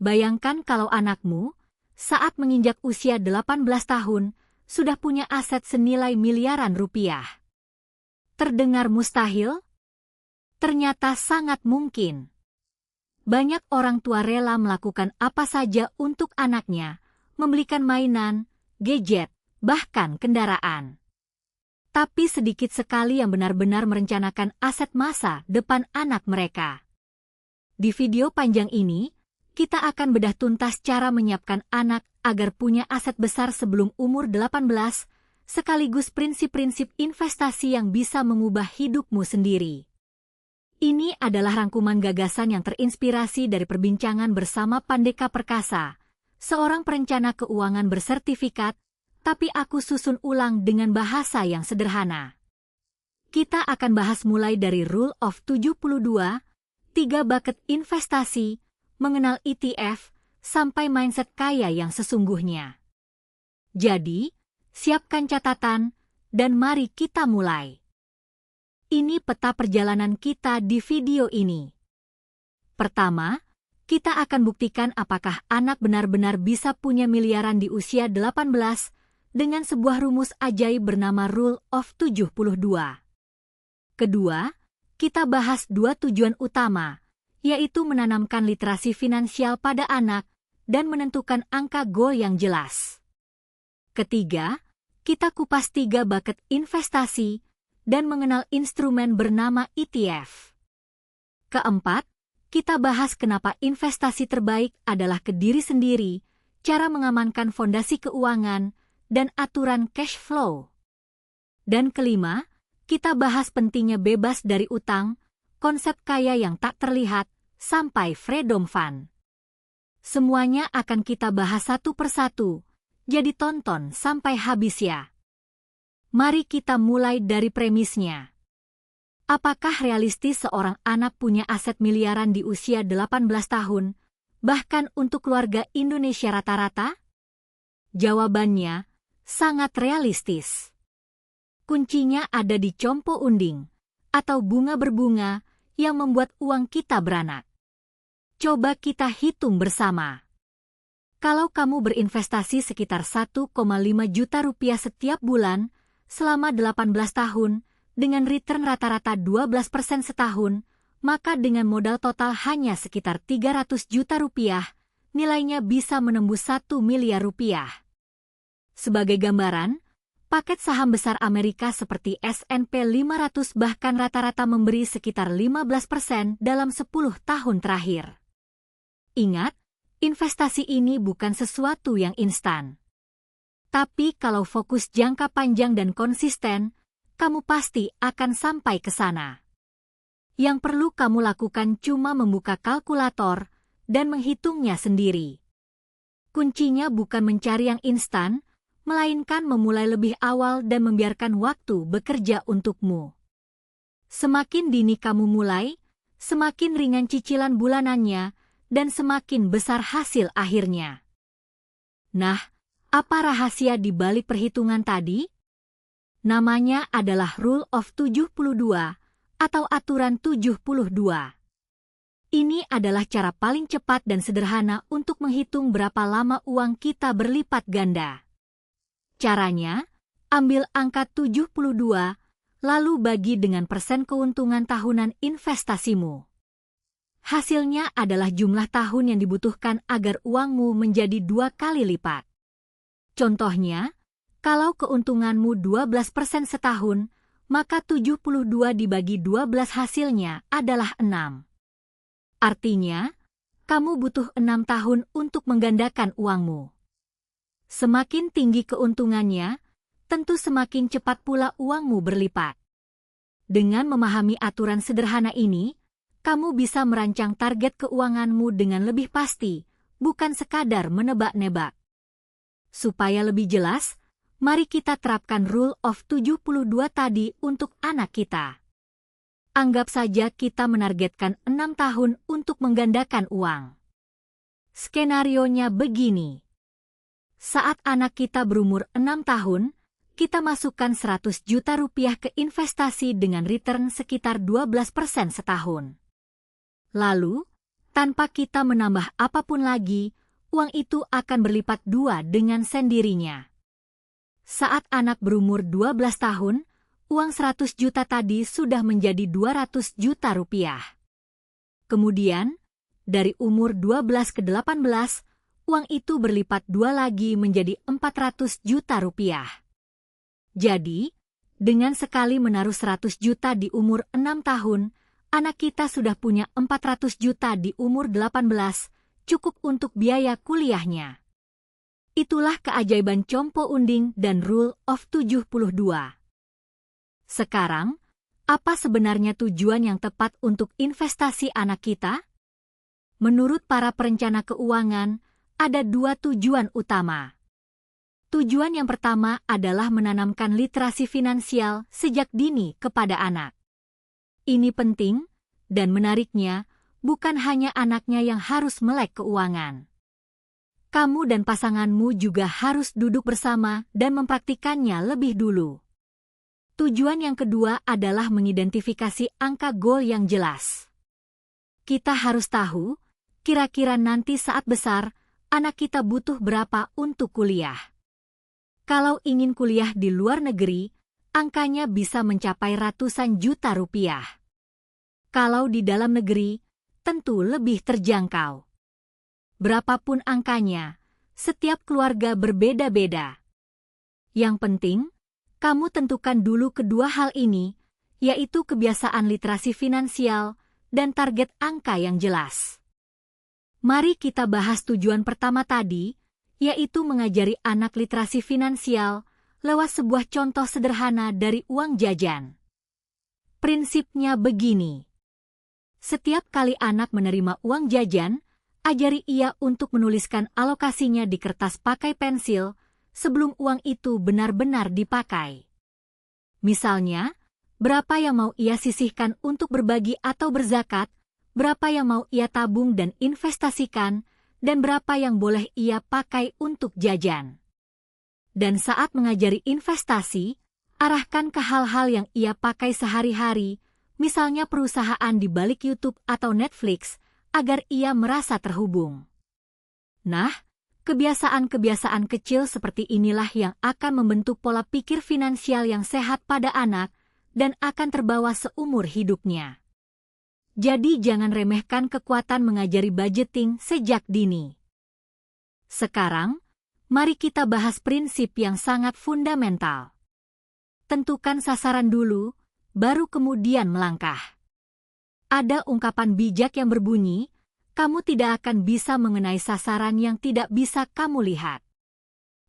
Bayangkan kalau anakmu, saat menginjak usia 18 tahun, sudah punya aset senilai miliaran rupiah. Terdengar mustahil? Ternyata sangat mungkin. Banyak orang tua rela melakukan apa saja untuk anaknya, membelikan mainan, gadget, bahkan kendaraan. Tapi sedikit sekali yang benar-benar merencanakan aset masa depan anak mereka. Di video panjang ini, kita akan bedah tuntas cara menyiapkan anak agar punya aset besar sebelum umur 18, sekaligus prinsip-prinsip investasi yang bisa mengubah hidupmu sendiri. Ini adalah rangkuman gagasan yang terinspirasi dari perbincangan bersama Pandeka Perkasa, seorang perencana keuangan bersertifikat, tapi aku susun ulang dengan bahasa yang sederhana. Kita akan bahas mulai dari Rule of 72, 3 bucket investasi, mengenal ETF, sampai mindset kaya yang sesungguhnya. Jadi, siapkan catatan, dan mari kita mulai. Ini peta perjalanan kita di video ini. Pertama, kita akan buktikan apakah anak benar-benar bisa punya miliaran di usia 18 dengan sebuah rumus ajaib bernama Rule of 72. Kedua, kita bahas 2 tujuan utama, yaitu menanamkan literasi finansial pada anak dan menentukan angka goal yang jelas. Ketiga, kita kupas 3 bucket investasi dan mengenal instrumen bernama ETF. Keempat, kita bahas kenapa investasi terbaik adalah ke diri sendiri, cara mengamankan fondasi keuangan, dan aturan cash flow. Dan kelima, kita bahas pentingnya bebas dari utang, konsep kaya yang tak terlihat, sampai freedom fund. Semuanya akan kita bahas satu persatu, jadi tonton sampai habis ya. Mari kita mulai dari premisnya. Apakah realistis seorang anak punya aset miliaran di usia 18 tahun, bahkan untuk keluarga Indonesia rata-rata? Jawabannya, sangat realistis. Kuncinya ada di compo unding, atau bunga berbunga, yang membuat uang kita beranak. Coba kita hitung bersama. Kalau kamu berinvestasi sekitar 1,5 juta rupiah setiap bulan, selama 18 tahun, dengan return rata-rata 12% setahun, maka dengan modal total hanya sekitar 300 juta rupiah, nilainya bisa menembus 1 miliar rupiah. Sebagai gambaran, paket saham besar Amerika seperti S&P 500 bahkan rata-rata memberi sekitar 15% dalam 10 tahun terakhir. Ingat, investasi ini bukan sesuatu yang instan. Tapi kalau fokus jangka panjang dan konsisten, kamu pasti akan sampai ke sana. Yang perlu kamu lakukan cuma membuka kalkulator dan menghitungnya sendiri. Kuncinya bukan mencari yang instan, melainkan memulai lebih awal dan membiarkan waktu bekerja untukmu. Semakin dini kamu mulai, semakin ringan cicilan bulanannya, dan semakin besar hasil akhirnya. Nah, apa rahasia di balik perhitungan tadi? Namanya adalah Rule of 72 atau aturan 72. Ini adalah cara paling cepat dan sederhana untuk menghitung berapa lama uang kita berlipat ganda. Caranya, ambil angka 72, lalu bagi dengan persen keuntungan tahunan investasimu. Hasilnya adalah jumlah tahun yang dibutuhkan agar uangmu menjadi 2 kali lipat. Contohnya, kalau keuntunganmu 12% setahun, maka 72 dibagi 12 hasilnya adalah 6. Artinya, kamu butuh 6 tahun untuk menggandakan uangmu. Semakin tinggi keuntungannya, tentu semakin cepat pula uangmu berlipat. Dengan memahami aturan sederhana ini, kamu bisa merancang target keuanganmu dengan lebih pasti, bukan sekadar menebak-nebak. Supaya lebih jelas, mari kita terapkan Rule of 72 tadi untuk anak kita. Anggap saja kita menargetkan 6 tahun untuk menggandakan uang. Skenarionya begini. Saat anak kita berumur 6 tahun, kita masukkan 100 juta rupiah ke investasi dengan return sekitar 12% setahun. Lalu, Tanpa kita menambah apapun lagi, uang itu akan berlipat dua dengan sendirinya. Saat anak berumur 12 tahun, uang 100 juta tadi sudah menjadi 200 juta rupiah. Kemudian, dari umur 12 ke 18, uang itu berlipat dua lagi menjadi 400 juta rupiah. Jadi, dengan sekali menaruh 100 juta di umur 6 tahun, anak kita sudah punya 400 juta di umur 18, cukup untuk biaya kuliahnya. Itulah keajaiban Compo Unding dan Rule of 72. Sekarang, apa sebenarnya tujuan yang tepat untuk investasi anak kita? Menurut para perencana keuangan, ada dua tujuan utama. Tujuan yang pertama adalah menanamkan literasi finansial sejak dini kepada anak. Ini penting, dan menariknya, bukan hanya anaknya yang harus melek keuangan. Kamu dan pasanganmu juga harus duduk bersama dan mempraktikannya lebih dulu. Tujuan yang kedua adalah mengidentifikasi angka goal yang jelas. Kita harus tahu, kira-kira nanti saat besar, anak kita butuh berapa untuk kuliah. Kalau ingin kuliah di luar negeri, angkanya bisa mencapai ratusan juta rupiah. Kalau di dalam negeri, tentu lebih terjangkau. Berapapun angkanya, setiap keluarga berbeda-beda. Yang penting, kamu tentukan dulu kedua hal ini, yaitu kebiasaan literasi finansial dan target angka yang jelas. Mari kita bahas tujuan pertama tadi, yaitu mengajari anak literasi finansial lewat sebuah contoh sederhana dari uang jajan. Prinsipnya begini. Setiap kali anak menerima uang jajan, ajari ia untuk menuliskan alokasinya di kertas pakai pensil sebelum uang itu benar-benar dipakai. Misalnya, berapa yang mau ia sisihkan untuk berbagi atau berzakat, berapa yang mau ia tabung dan investasikan, dan berapa yang boleh ia pakai untuk jajan. Dan saat mengajari investasi, arahkan ke hal-hal yang ia pakai sehari-hari, misalnya perusahaan di balik YouTube atau Netflix, agar ia merasa terhubung. Nah, kebiasaan-kebiasaan kecil seperti inilah yang akan membentuk pola pikir finansial yang sehat pada anak dan akan terbawa seumur hidupnya. Jadi jangan remehkan kekuatan mengajari budgeting sejak dini. Sekarang, mari kita bahas prinsip yang sangat fundamental. Tentukan sasaran dulu, baru kemudian melangkah. Ada ungkapan bijak yang berbunyi, kamu tidak akan bisa mengenai sasaran yang tidak bisa kamu lihat.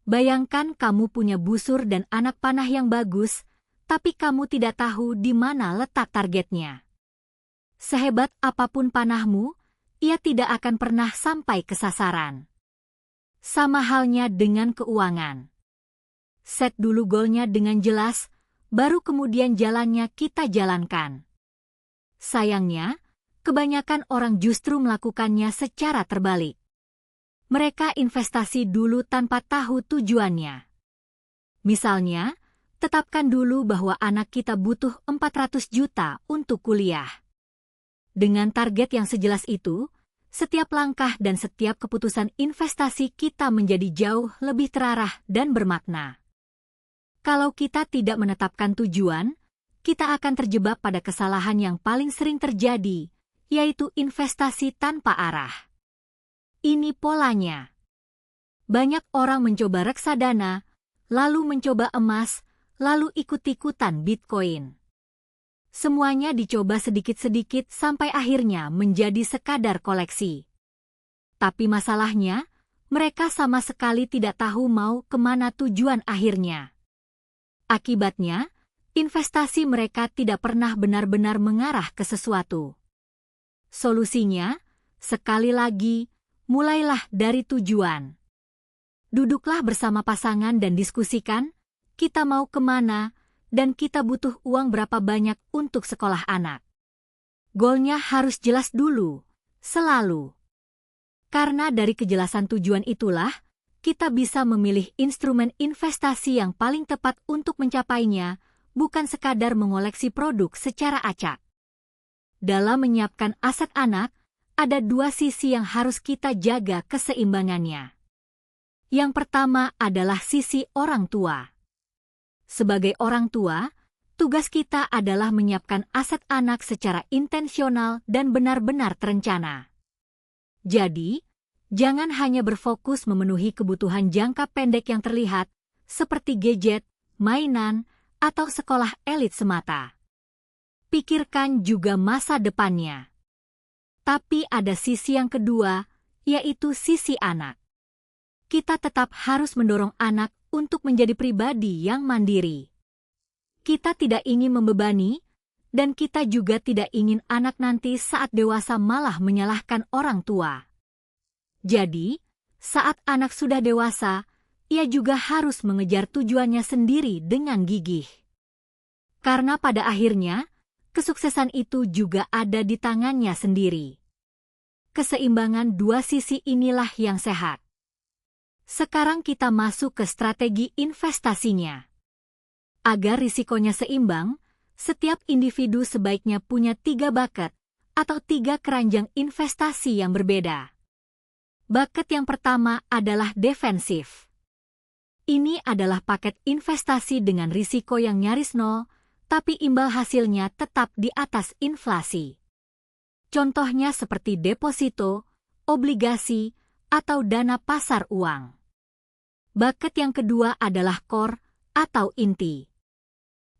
Bayangkan kamu punya busur dan anak panah yang bagus, tapi kamu tidak tahu di mana letak targetnya. Sehebat apapun panahmu, ia tidak akan pernah sampai ke sasaran. Sama halnya dengan keuangan. Set dulu goalnya dengan jelas, baru kemudian jalannya kita jalankan. Sayangnya, kebanyakan orang justru melakukannya secara terbalik. Mereka investasi dulu tanpa tahu tujuannya. Misalnya, tetapkan dulu bahwa anak kita butuh 400 juta untuk kuliah. Dengan target yang sejelas itu, setiap langkah dan setiap keputusan investasi kita menjadi jauh lebih terarah dan bermakna. Kalau kita tidak menetapkan tujuan, kita akan terjebak pada kesalahan yang paling sering terjadi, yaitu investasi tanpa arah. Ini polanya. Banyak orang mencoba reksadana, lalu mencoba emas, lalu ikut-ikutan Bitcoin. Semuanya dicoba sedikit-sedikit sampai akhirnya menjadi sekadar koleksi. Tapi masalahnya, mereka sama sekali tidak tahu mau kemana tujuan akhirnya. Akibatnya, investasi mereka tidak pernah benar-benar mengarah ke sesuatu. Solusinya, sekali lagi, mulailah dari tujuan. Duduklah bersama pasangan dan diskusikan, kita mau kemana, dan kita butuh uang berapa banyak untuk sekolah anak. Goalnya harus jelas dulu, selalu. Karena dari kejelasan tujuan itulah, kita bisa memilih instrumen investasi yang paling tepat untuk mencapainya, bukan sekadar mengoleksi produk secara acak. Dalam menyiapkan aset anak, ada dua sisi yang harus kita jaga keseimbangannya. Yang pertama adalah sisi orang tua. Sebagai orang tua, tugas kita adalah menyiapkan aset anak secara intensional dan benar-benar terencana. Jadi, jangan hanya berfokus memenuhi kebutuhan jangka pendek yang terlihat, seperti gadget, mainan, atau sekolah elit semata. Pikirkan juga masa depannya. Tapi ada sisi yang kedua, yaitu sisi anak. Kita tetap harus mendorong anak untuk menjadi pribadi yang mandiri. Kita tidak ingin membebani, dan kita juga tidak ingin anak nanti saat dewasa malah menyalahkan orang tua. Jadi, saat anak sudah dewasa, ia juga harus mengejar tujuannya sendiri dengan gigih. Karena pada akhirnya, kesuksesan itu juga ada di tangannya sendiri. Keseimbangan dua sisi inilah yang sehat. Sekarang kita masuk ke strategi investasinya. Agar risikonya seimbang, setiap individu sebaiknya punya 3 bucket atau 3 keranjang investasi yang berbeda. Bucket yang pertama adalah defensif. Ini adalah paket investasi dengan risiko yang nyaris nol, tapi imbal hasilnya tetap di atas inflasi. Contohnya seperti deposito, obligasi, atau dana pasar uang. Bucket yang kedua adalah core atau inti.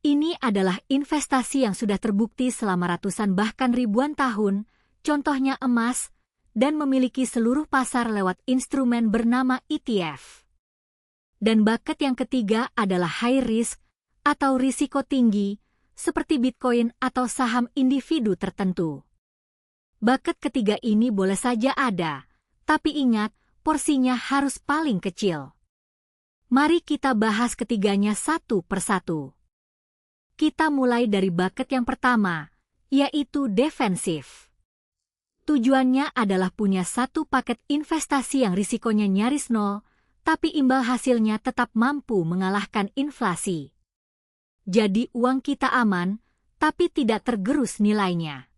Ini adalah investasi yang sudah terbukti selama ratusan bahkan ribuan tahun, contohnya emas, dan memiliki seluruh pasar lewat instrumen bernama ETF. Dan bucket yang ketiga adalah high risk atau risiko tinggi, seperti Bitcoin atau saham individu tertentu. Bucket ketiga ini boleh saja ada, tapi ingat, porsinya harus paling kecil. Mari kita bahas ketiganya satu persatu. Kita mulai dari bucket yang pertama, yaitu defensif. Tujuannya adalah punya satu paket investasi yang risikonya nyaris nol, tapi imbal hasilnya tetap mampu mengalahkan inflasi. Jadi uang kita aman, tapi tidak tergerus nilainya.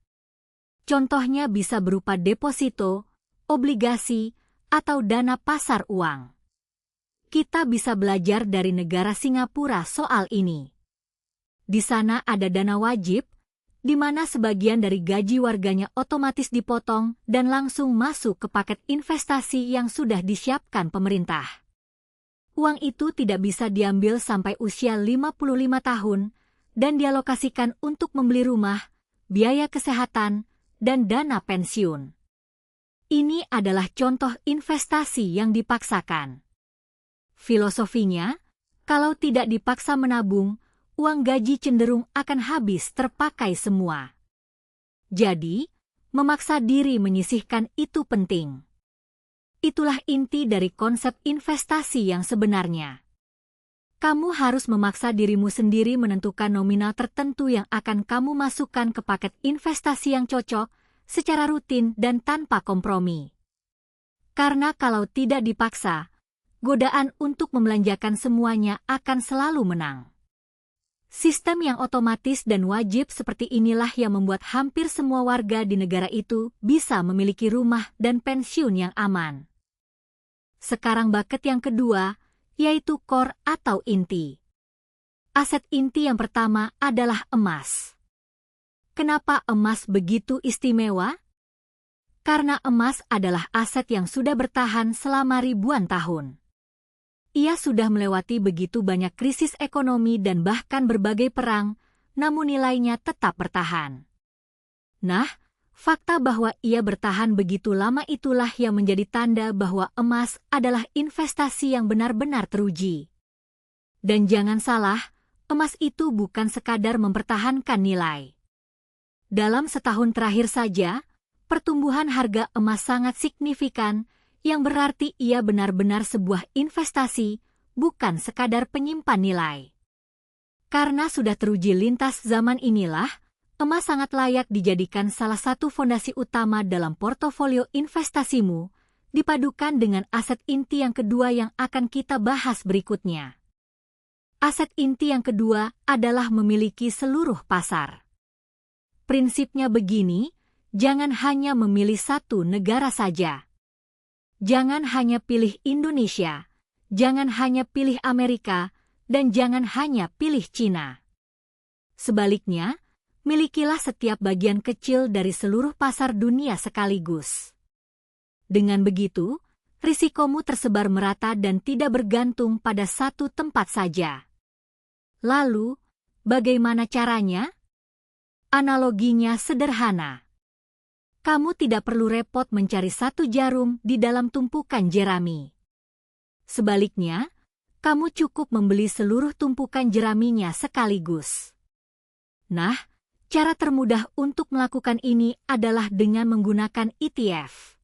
Contohnya bisa berupa deposito, obligasi, atau dana pasar uang. Kita bisa belajar dari negara Singapura soal ini. Di sana ada dana wajib, di mana sebagian dari gaji warganya otomatis dipotong dan langsung masuk ke paket investasi yang sudah disiapkan pemerintah. Uang itu tidak bisa diambil sampai usia 55 tahun dan dialokasikan untuk membeli rumah, biaya kesehatan, dan dana pensiun. Ini adalah contoh investasi yang dipaksakan. Filosofinya, kalau tidak dipaksa menabung, uang gaji cenderung akan habis terpakai semua. Jadi, memaksa diri menyisihkan itu penting. Itulah inti dari konsep investasi yang sebenarnya. Kamu harus memaksa dirimu sendiri menentukan nominal tertentu yang akan kamu masukkan ke paket investasi yang cocok, secara rutin dan tanpa kompromi. Karena kalau tidak dipaksa, godaan untuk membelanjakan semuanya akan selalu menang. Sistem yang otomatis dan wajib seperti inilah yang membuat hampir semua warga di negara itu bisa memiliki rumah dan pensiun yang aman. Sekarang bucket yang kedua, yaitu core atau inti. Aset inti yang pertama adalah emas. Kenapa emas begitu istimewa? Karena emas adalah aset yang sudah bertahan selama ribuan tahun. Ia sudah melewati begitu banyak krisis ekonomi dan bahkan berbagai perang, namun nilainya tetap bertahan. Nah, fakta bahwa ia bertahan begitu lama itulah yang menjadi tanda bahwa emas adalah investasi yang benar-benar teruji. Dan jangan salah, emas itu bukan sekadar mempertahankan nilai. Dalam setahun terakhir saja, pertumbuhan harga emas sangat signifikan, yang berarti ia benar-benar sebuah investasi, bukan sekadar penyimpan nilai. Karena sudah teruji lintas zaman inilah, emas sangat layak dijadikan salah satu fondasi utama dalam portofolio investasimu, dipadukan dengan aset inti yang kedua yang akan kita bahas berikutnya. Aset inti yang kedua adalah memiliki seluruh pasar. Prinsipnya begini, jangan hanya memilih satu negara saja. Jangan hanya pilih Indonesia, jangan hanya pilih Amerika, dan jangan hanya pilih Cina. Sebaliknya, milikilah setiap bagian kecil dari seluruh pasar dunia sekaligus. Dengan begitu, risikomu tersebar merata dan tidak bergantung pada satu tempat saja. Lalu, bagaimana caranya? Analoginya sederhana. Kamu tidak perlu repot mencari satu jarum di dalam tumpukan jerami. Sebaliknya, kamu cukup membeli seluruh tumpukan jeraminya sekaligus. Nah, cara termudah untuk melakukan ini adalah dengan menggunakan ETF.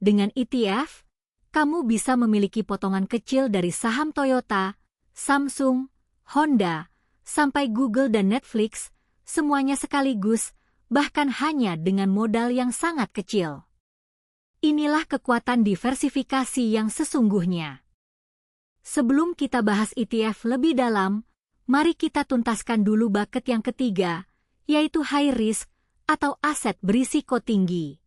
Dengan ETF, kamu bisa memiliki potongan kecil dari saham Toyota, Samsung, Honda, sampai Google dan Netflix, semuanya sekaligus, bahkan hanya dengan modal yang sangat kecil. Inilah kekuatan diversifikasi yang sesungguhnya. Sebelum kita bahas ETF lebih dalam, mari kita tuntaskan dulu bucket yang ketiga, yaitu high risk atau aset berisiko tinggi.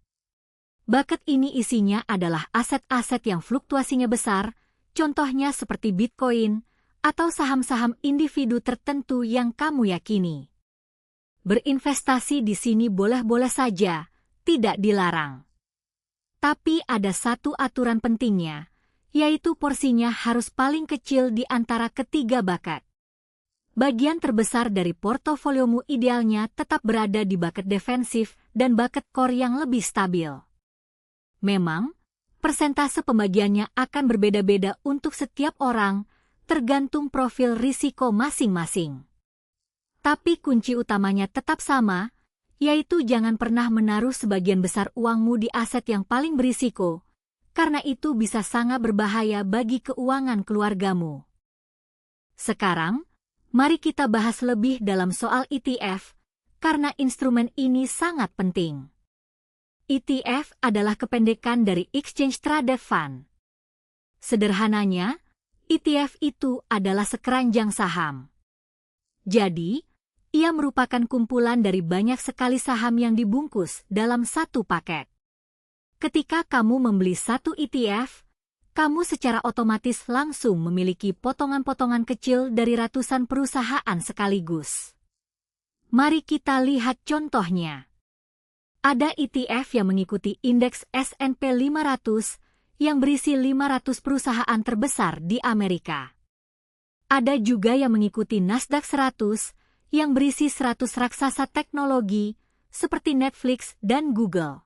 Bucket ini isinya adalah aset-aset yang fluktuasinya besar, contohnya seperti Bitcoin atau saham-saham individu tertentu yang kamu yakini. Berinvestasi di sini boleh-boleh saja, tidak dilarang. Tapi ada satu aturan pentingnya, yaitu porsinya harus paling kecil di antara ketiga bucket. Bagian terbesar dari portofoliomu idealnya tetap berada di bucket defensif dan bucket core yang lebih stabil. Memang, persentase pembagiannya akan berbeda-beda untuk setiap orang, tergantung profil risiko masing-masing. Tapi kunci utamanya tetap sama, yaitu jangan pernah menaruh sebagian besar uangmu di aset yang paling berisiko, karena itu bisa sangat berbahaya bagi keuangan keluargamu. Sekarang, mari kita bahas lebih dalam soal ETF, karena instrumen ini sangat penting. ETF adalah kependekan dari Exchange Traded Fund. Sederhananya, ETF itu adalah sekeranjang saham. Jadi, ia merupakan kumpulan dari banyak sekali saham yang dibungkus dalam satu paket. Ketika kamu membeli satu ETF, kamu secara otomatis langsung memiliki potongan-potongan kecil dari ratusan perusahaan sekaligus. Mari kita lihat contohnya. Ada ETF yang mengikuti indeks S&P 500 yang berisi 500 perusahaan terbesar di Amerika. Ada juga yang mengikuti Nasdaq 100 yang berisi 100 raksasa teknologi seperti Netflix dan Google.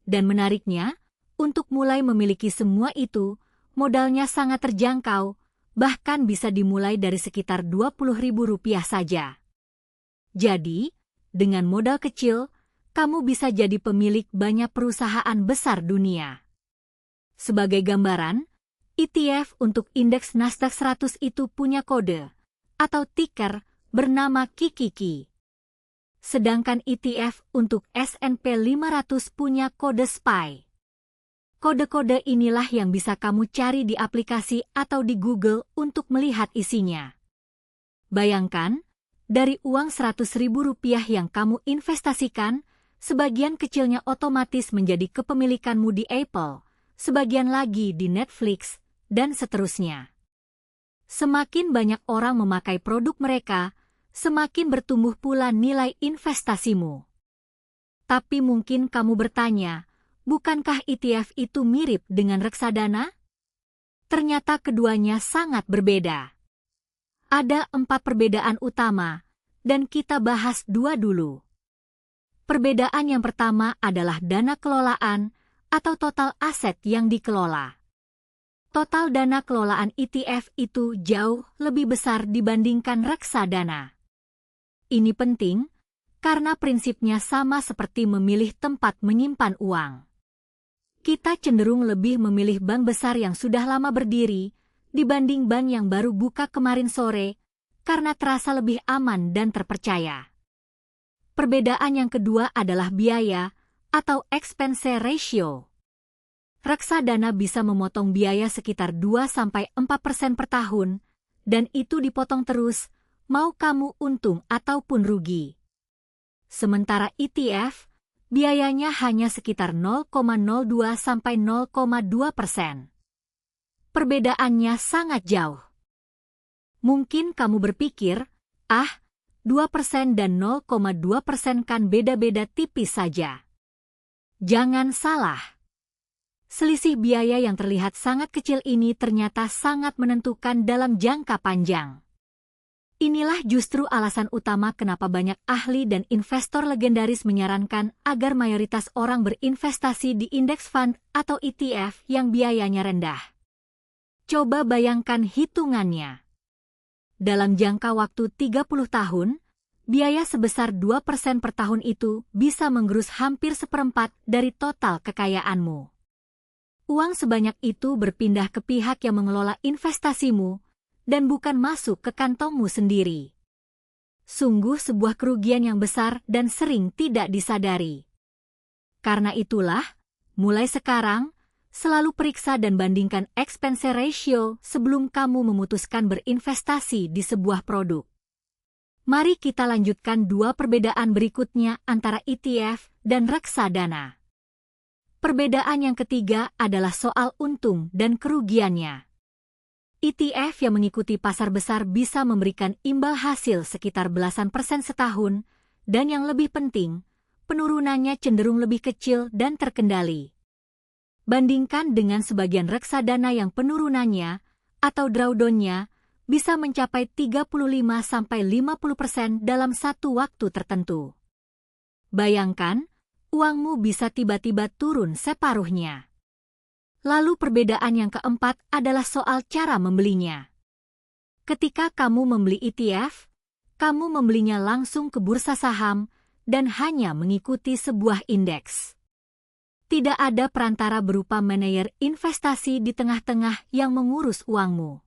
Dan menariknya, untuk mulai memiliki semua itu, modalnya sangat terjangkau, bahkan bisa dimulai dari sekitar Rp20.000 saja. Jadi, dengan modal kecil, kamu bisa jadi pemilik banyak perusahaan besar dunia. Sebagai gambaran, ETF untuk indeks Nasdaq 100 itu punya kode, atau ticker, bernama KIKIKI. Sedangkan ETF untuk S&P 500 punya kode SPY. Kode-kode inilah yang bisa kamu cari di aplikasi atau di Google untuk melihat isinya. Bayangkan, dari uang Rp100.000 yang kamu investasikan, sebagian kecilnya otomatis menjadi kepemilikanmu di Apple, sebagian lagi di Netflix, dan seterusnya. Semakin banyak orang memakai produk mereka, semakin bertumbuh pula nilai investasimu. Tapi mungkin kamu bertanya, bukankah ETF itu mirip dengan reksadana? Ternyata keduanya sangat berbeda. Ada 4 perbedaan utama, dan kita bahas 2 dulu. Perbedaan yang pertama adalah dana kelolaan atau total aset yang dikelola. Total dana kelolaan ETF itu jauh lebih besar dibandingkan reksadana. Ini penting, karena prinsipnya sama seperti memilih tempat menyimpan uang. Kita cenderung lebih memilih bank besar yang sudah lama berdiri, dibanding bank yang baru buka kemarin sore, karena terasa lebih aman dan terpercaya. Perbedaan yang kedua adalah biaya, atau expense ratio. Reksadana bisa memotong biaya sekitar 2-4% per tahun, dan itu dipotong terus, mau kamu untung ataupun rugi. Sementara ETF, biayanya hanya sekitar 0,02 sampai 0,2%. Perbedaannya sangat jauh. Mungkin kamu berpikir, 2% dan 0,2% kan beda-beda tipis saja. Jangan salah. Selisih biaya yang terlihat sangat kecil ini ternyata sangat menentukan dalam jangka panjang. Inilah justru alasan utama kenapa banyak ahli dan investor legendaris menyarankan agar mayoritas orang berinvestasi di indeks fund atau ETF yang biayanya rendah. Coba bayangkan hitungannya. Dalam jangka waktu 30 tahun, biaya sebesar 2% per tahun itu bisa menggerus hampir seperempat dari total kekayaanmu. Uang sebanyak itu berpindah ke pihak yang mengelola investasimu, dan bukan masuk ke kantongmu sendiri. Sungguh sebuah kerugian yang besar dan sering tidak disadari. Karena itulah, mulai sekarang, selalu periksa dan bandingkan expense ratio sebelum kamu memutuskan berinvestasi di sebuah produk. Mari kita lanjutkan dua perbedaan berikutnya antara ETF dan reksadana. Perbedaan yang ketiga adalah soal untung dan kerugiannya. ETF yang mengikuti pasar besar bisa memberikan imbal hasil sekitar belasan persen setahun, dan yang lebih penting, penurunannya cenderung lebih kecil dan terkendali. Bandingkan dengan sebagian reksadana yang penurunannya, atau drawdown-nya, bisa mencapai 35–50% dalam satu waktu tertentu. Bayangkan, uangmu bisa tiba-tiba turun separuhnya. Lalu perbedaan yang keempat adalah soal cara membelinya. Ketika kamu membeli ETF, kamu membelinya langsung ke bursa saham dan hanya mengikuti sebuah indeks. Tidak ada perantara berupa manajer investasi di tengah-tengah yang mengurus uangmu.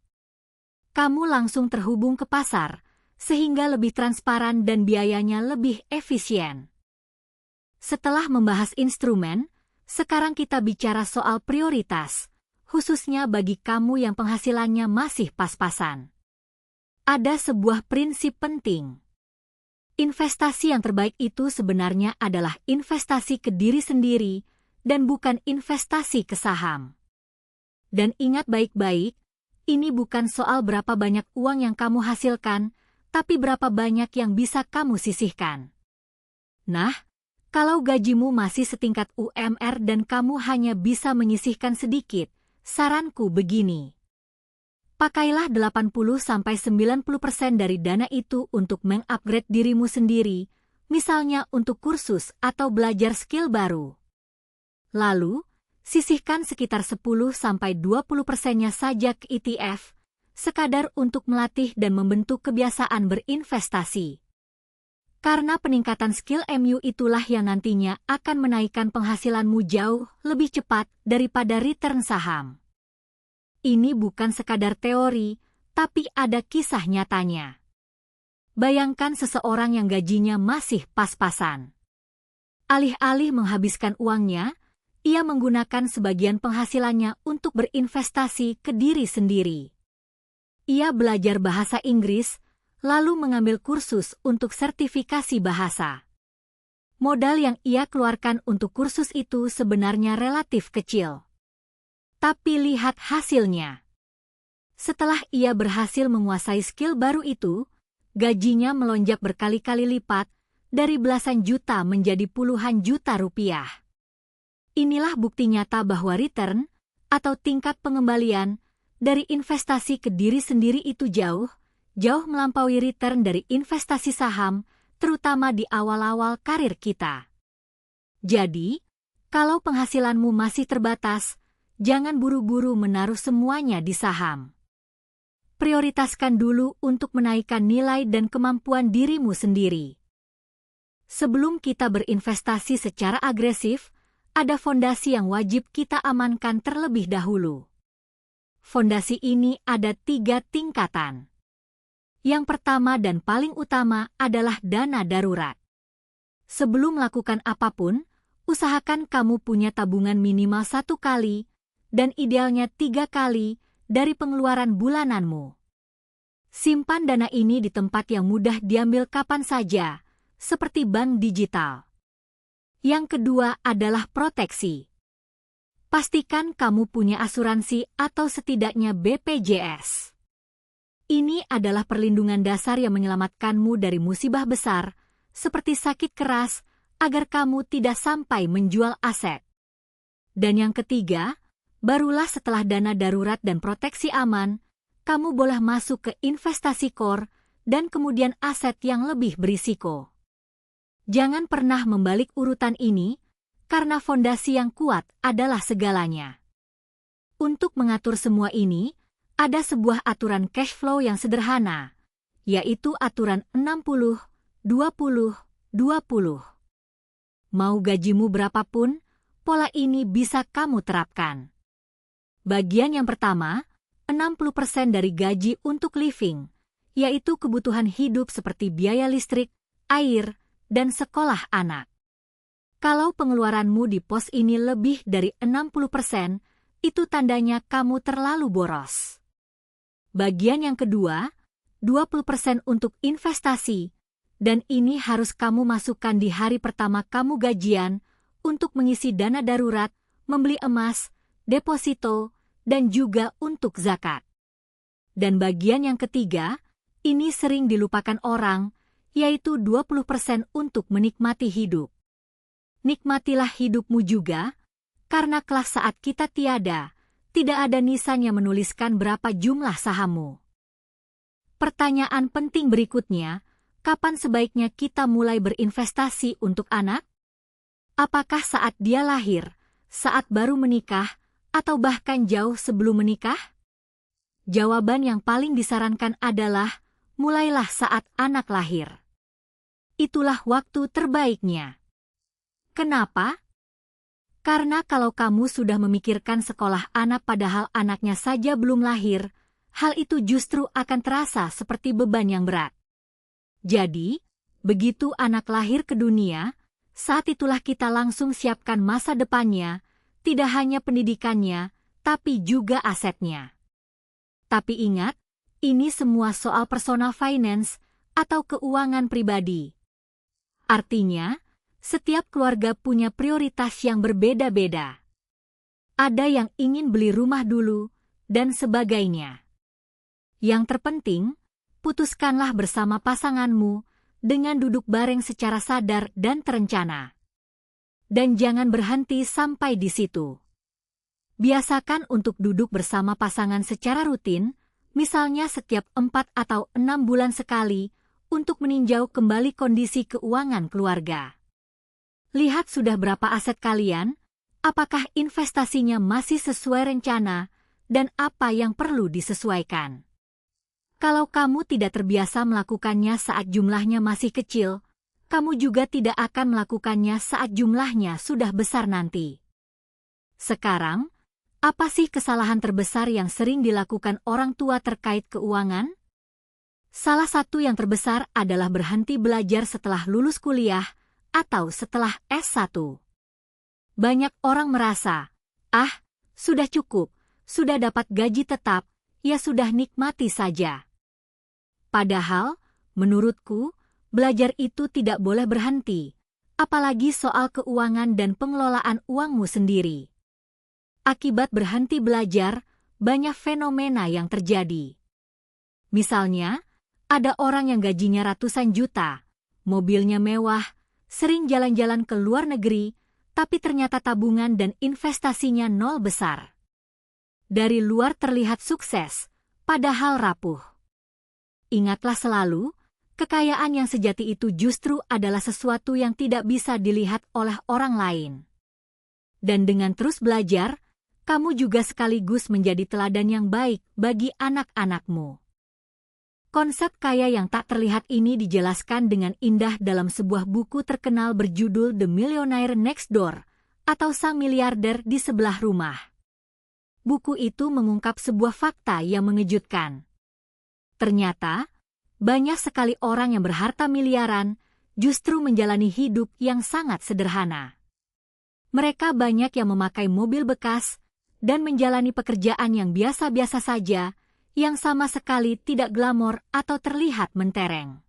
Kamu langsung terhubung ke pasar, sehingga lebih transparan dan biayanya lebih efisien. Setelah membahas instrumen, sekarang kita bicara soal prioritas, khususnya bagi kamu yang penghasilannya masih pas-pasan. Ada sebuah prinsip penting. Investasi yang terbaik itu sebenarnya adalah investasi ke diri sendiri dan bukan investasi ke saham. Dan ingat baik-baik, ini bukan soal berapa banyak uang yang kamu hasilkan, tapi berapa banyak yang bisa kamu sisihkan. Nah, kalau gajimu masih setingkat UMR dan kamu hanya bisa menyisihkan sedikit, saranku begini. Pakailah 80–90% dari dana itu untuk mengupgrade dirimu sendiri, misalnya untuk kursus atau belajar skill baru. Lalu, sisihkan sekitar 10–20%-nya saja ke ETF, sekadar untuk melatih dan membentuk kebiasaan berinvestasi. Karena peningkatan skill MU itulah yang nantinya akan menaikkan penghasilanmu jauh lebih cepat daripada return saham. Ini bukan sekadar teori, tapi ada kisah nyatanya. Bayangkan seseorang yang gajinya masih pas-pasan. Alih-alih menghabiskan uangnya, ia menggunakan sebagian penghasilannya untuk berinvestasi ke diri sendiri. Ia belajar bahasa Inggris, lalu mengambil kursus untuk sertifikasi bahasa. Modal yang ia keluarkan untuk kursus itu sebenarnya relatif kecil. Tapi lihat hasilnya. Setelah ia berhasil menguasai skill baru itu, gajinya melonjak berkali-kali lipat, dari belasan juta menjadi puluhan juta rupiah. Inilah bukti nyata bahwa return, atau tingkat pengembalian, dari investasi ke diri sendiri itu jauh melampaui return dari investasi saham, terutama di awal-awal karir kita. Jadi, kalau penghasilanmu masih terbatas, jangan buru-buru menaruh semuanya di saham. Prioritaskan dulu untuk menaikkan nilai dan kemampuan dirimu sendiri. Sebelum kita berinvestasi secara agresif, ada fondasi yang wajib kita amankan terlebih dahulu. Fondasi ini ada 3 tingkatan. Yang pertama dan paling utama adalah dana darurat. Sebelum melakukan apapun, usahakan kamu punya tabungan minimal 1 kali, dan idealnya 3 kali, dari pengeluaran bulananmu. Simpan dana ini di tempat yang mudah diambil kapan saja, seperti bank digital. Yang kedua adalah proteksi. Pastikan kamu punya asuransi atau setidaknya BPJS. Ini adalah perlindungan dasar yang menyelamatkanmu dari musibah besar, seperti sakit keras, agar kamu tidak sampai menjual aset. Dan yang ketiga, barulah setelah dana darurat dan proteksi aman, kamu boleh masuk ke investasi core dan kemudian aset yang lebih berisiko. Jangan pernah membalik urutan ini, karena fondasi yang kuat adalah segalanya. Untuk mengatur semua ini, ada sebuah aturan cash flow yang sederhana, yaitu aturan 60-20-20. Mau gajimu berapapun, pola ini bisa kamu terapkan. Bagian yang pertama, 60% dari gaji untuk living, yaitu kebutuhan hidup seperti biaya listrik, air, dan sekolah anak. Kalau pengeluaranmu di pos ini lebih dari 60%, itu tandanya kamu terlalu boros. Bagian yang kedua, 20% untuk investasi, dan ini harus kamu masukkan di hari pertama kamu gajian untuk mengisi dana darurat, membeli emas, deposito, dan juga untuk zakat. Dan bagian yang ketiga, ini sering dilupakan orang, yaitu 20% untuk menikmati hidup. Nikmatilah hidupmu juga, karena kelak saat kita tiada, tidak ada nisan yang menuliskan berapa jumlah sahammu. Pertanyaan penting berikutnya, kapan sebaiknya kita mulai berinvestasi untuk anak? Apakah saat dia lahir, saat baru menikah, atau bahkan jauh sebelum menikah? Jawaban yang paling disarankan adalah, mulailah saat anak lahir. Itulah waktu terbaiknya. Kenapa? Karena kalau kamu sudah memikirkan sekolah anak padahal anaknya saja belum lahir, hal itu justru akan terasa seperti beban yang berat. Jadi, begitu anak lahir ke dunia, saat itulah kita langsung siapkan masa depannya, tidak hanya pendidikannya, tapi juga asetnya. Tapi ingat, ini semua soal personal finance atau keuangan pribadi. Artinya, setiap keluarga punya prioritas yang berbeda-beda. Ada yang ingin beli rumah dulu, dan sebagainya. Yang terpenting, putuskanlah bersama pasanganmu dengan duduk bareng secara sadar dan terencana. Dan jangan berhenti sampai di situ. Biasakan untuk duduk bersama pasangan secara rutin, misalnya setiap 4 atau 6 bulan sekali, untuk meninjau kembali kondisi keuangan keluarga. Lihat sudah berapa aset kalian, apakah investasinya masih sesuai rencana, dan apa yang perlu disesuaikan. Kalau kamu tidak terbiasa melakukannya saat jumlahnya masih kecil, kamu juga tidak akan melakukannya saat jumlahnya sudah besar nanti. Sekarang, apa sih kesalahan terbesar yang sering dilakukan orang tua terkait keuangan? Salah satu yang terbesar adalah berhenti belajar setelah lulus kuliah, atau setelah S1. Banyak orang merasa, sudah cukup, sudah dapat gaji tetap, ya sudah nikmati saja. Padahal, menurutku, belajar itu tidak boleh berhenti, apalagi soal keuangan dan pengelolaan uangmu sendiri. Akibat berhenti belajar, banyak fenomena yang terjadi. Misalnya, ada orang yang gajinya ratusan juta, mobilnya mewah, sering jalan-jalan ke luar negeri, tapi ternyata tabungan dan investasinya nol besar. Dari luar terlihat sukses, padahal rapuh. Ingatlah selalu, kekayaan yang sejati itu justru adalah sesuatu yang tidak bisa dilihat oleh orang lain. Dan dengan terus belajar, kamu juga sekaligus menjadi teladan yang baik bagi anak-anakmu. Konsep kaya yang tak terlihat ini dijelaskan dengan indah dalam sebuah buku terkenal berjudul The Millionaire Next Door, atau Sang Miliarder di Sebelah Rumah. Buku itu mengungkap sebuah fakta yang mengejutkan. Ternyata, banyak sekali orang yang berharta miliaran justru menjalani hidup yang sangat sederhana. Mereka banyak yang memakai mobil bekas dan menjalani pekerjaan yang biasa-biasa saja, yang sama sekali tidak glamor atau terlihat mentereng.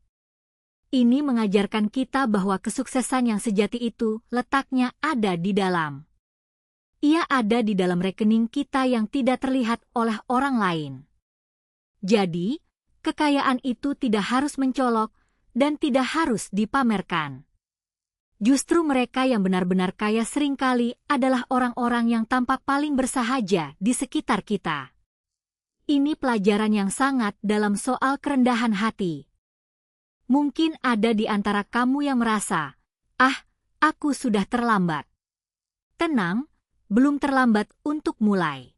Ini mengajarkan kita bahwa kesuksesan yang sejati itu letaknya ada di dalam. Ia ada di dalam rekening kita yang tidak terlihat oleh orang lain. Jadi, kekayaan itu tidak harus mencolok dan tidak harus dipamerkan. Justru mereka yang benar-benar kaya seringkali adalah orang-orang yang tampak paling bersahaja di sekitar kita. Ini pelajaran yang sangat dalam soal kerendahan hati. Mungkin ada di antara kamu yang merasa, aku sudah terlambat. Tenang, belum terlambat untuk mulai.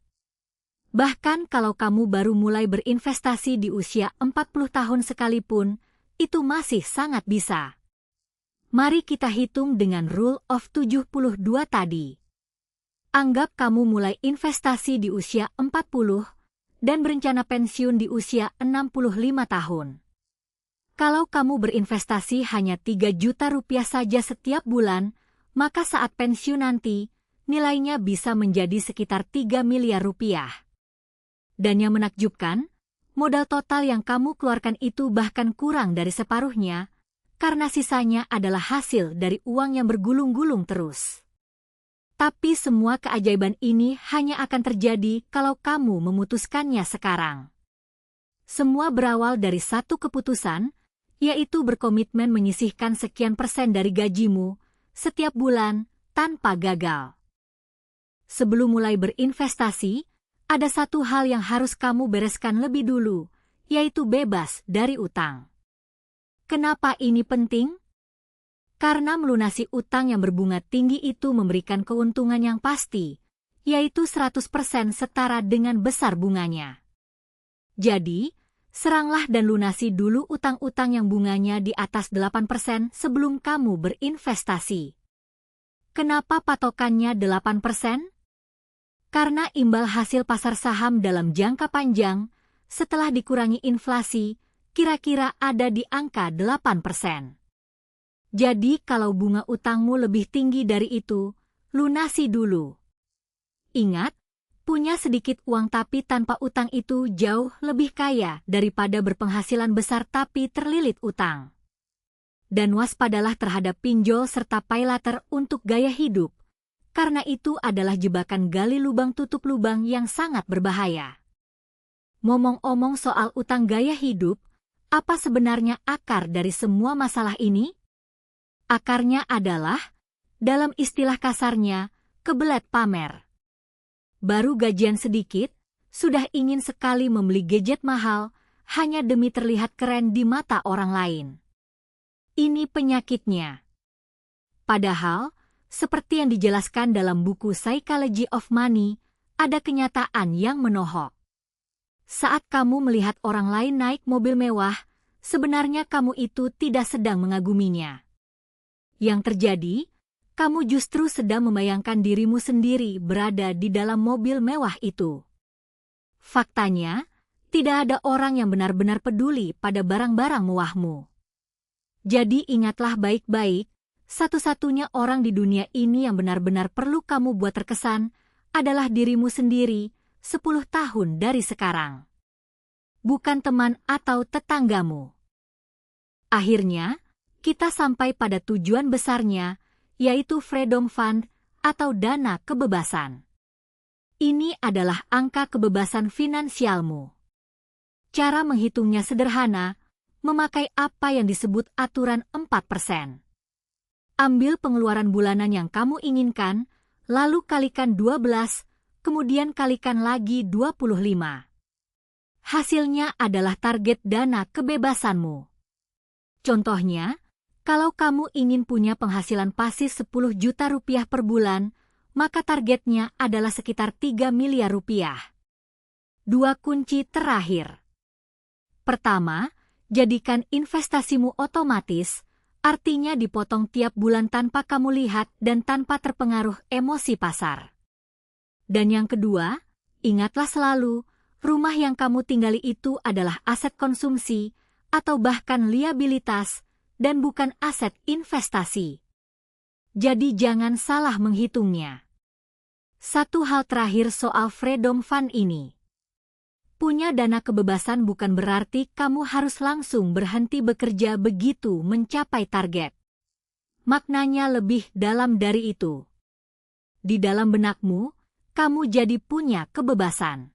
Bahkan kalau kamu baru mulai berinvestasi di usia 40 tahun sekalipun, itu masih sangat bisa. Mari kita hitung dengan rule of 72 tadi. Anggap kamu mulai investasi di usia 40 dan berencana pensiun di usia 65 tahun. Kalau kamu berinvestasi hanya 3 juta rupiah saja setiap bulan, maka saat pensiun nanti, nilainya bisa menjadi sekitar 3 miliar rupiah. Dan yang menakjubkan, modal total yang kamu keluarkan itu bahkan kurang dari separuhnya, karena sisanya adalah hasil dari uang yang bergulung-gulung terus. Tapi semua keajaiban ini hanya akan terjadi kalau kamu memutuskannya sekarang. Semua berawal dari satu keputusan, yaitu berkomitmen menyisihkan sekian persen dari gajimu setiap bulan tanpa gagal. Sebelum mulai berinvestasi, ada satu hal yang harus kamu bereskan lebih dulu, yaitu bebas dari utang. Kenapa ini penting? Karena melunasi utang yang berbunga tinggi itu memberikan keuntungan yang pasti, yaitu 100% setara dengan besar bunganya. Jadi, seranglah dan lunasi dulu utang-utang yang bunganya di atas 8% sebelum kamu berinvestasi. Kenapa patokannya 8%? Karena imbal hasil pasar saham dalam jangka panjang, setelah dikurangi inflasi, kira-kira ada di angka 8%. Jadi kalau bunga utangmu lebih tinggi dari itu, lunasi dulu. Ingat, punya sedikit uang tapi tanpa utang itu jauh lebih kaya daripada berpenghasilan besar tapi terlilit utang. Dan waspadalah terhadap pinjol serta paylater untuk gaya hidup, karena itu adalah jebakan gali lubang tutup lubang yang sangat berbahaya. Ngomong-ngomong soal utang gaya hidup, apa sebenarnya akar dari semua masalah ini? Akarnya adalah, dalam istilah kasarnya, kebelet pamer. Baru gajian sedikit, sudah ingin sekali membeli gadget mahal, hanya demi terlihat keren di mata orang lain. Ini penyakitnya. Padahal, seperti yang dijelaskan dalam buku Psychology of Money, ada kenyataan yang menohok. Saat kamu melihat orang lain naik mobil mewah, sebenarnya kamu itu tidak sedang mengaguminya. Yang terjadi, kamu justru sedang membayangkan dirimu sendiri berada di dalam mobil mewah itu. Faktanya, tidak ada orang yang benar-benar peduli pada barang-barang mewahmu. Jadi ingatlah baik-baik, satu-satunya orang di dunia ini yang benar-benar perlu kamu buat terkesan adalah dirimu sendiri 10 tahun dari sekarang. Bukan teman atau tetanggamu. Akhirnya, kita sampai pada tujuan besarnya, yaitu Freedom Fund atau dana kebebasan. Ini adalah angka kebebasan finansialmu. Cara menghitungnya sederhana, memakai apa yang disebut aturan 4%. Ambil pengeluaran bulanan yang kamu inginkan, lalu kalikan 12, kemudian kalikan lagi 25. Hasilnya adalah target dana kebebasanmu. Contohnya, kalau kamu ingin punya penghasilan pasif 10 juta rupiah per bulan, maka targetnya adalah sekitar 3 miliar rupiah. 2 kunci terakhir. Pertama, jadikan investasimu otomatis, artinya dipotong tiap bulan tanpa kamu lihat dan tanpa terpengaruh emosi pasar. Dan yang kedua, ingatlah selalu, rumah yang kamu tinggali itu adalah aset konsumsi atau bahkan liabilitas, dan bukan aset investasi. Jadi jangan salah menghitungnya. Satu hal terakhir soal Freedom Fund ini. Punya dana kebebasan bukan berarti kamu harus langsung berhenti bekerja begitu mencapai target. Maknanya lebih dalam dari itu. Di dalam benakmu, kamu jadi punya kebebasan.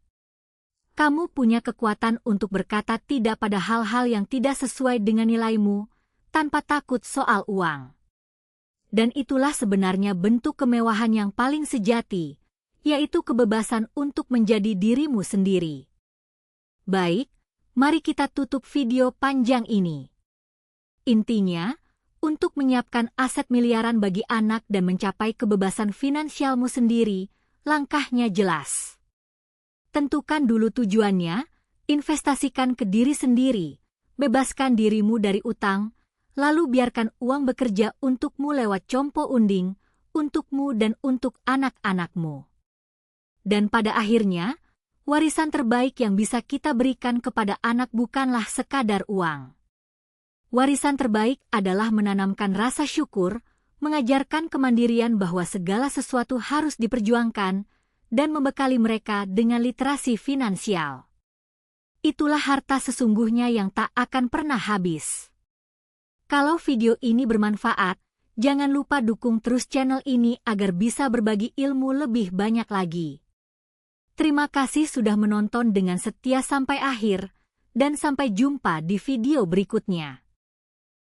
Kamu punya kekuatan untuk berkata tidak pada hal-hal yang tidak sesuai dengan nilaimu, tanpa takut soal uang. Dan itulah sebenarnya bentuk kemewahan yang paling sejati, yaitu kebebasan untuk menjadi dirimu sendiri. Baik, mari kita tutup video panjang ini. Intinya, untuk menyiapkan aset miliaran bagi anak dan mencapai kebebasan finansialmu sendiri, langkahnya jelas. Tentukan dulu tujuannya, investasikan ke diri sendiri, bebaskan dirimu dari utang, lalu biarkan uang bekerja untukmu lewat compo unding, untukmu dan untuk anak-anakmu. Dan pada akhirnya, warisan terbaik yang bisa kita berikan kepada anak bukanlah sekadar uang. Warisan terbaik adalah menanamkan rasa syukur, mengajarkan kemandirian bahwa segala sesuatu harus diperjuangkan, dan membekali mereka dengan literasi finansial. Itulah harta sesungguhnya yang tak akan pernah habis. Kalau video ini bermanfaat, jangan lupa dukung terus channel ini agar bisa berbagi ilmu lebih banyak lagi. Terima kasih sudah menonton dengan setia sampai akhir, dan sampai jumpa di video berikutnya.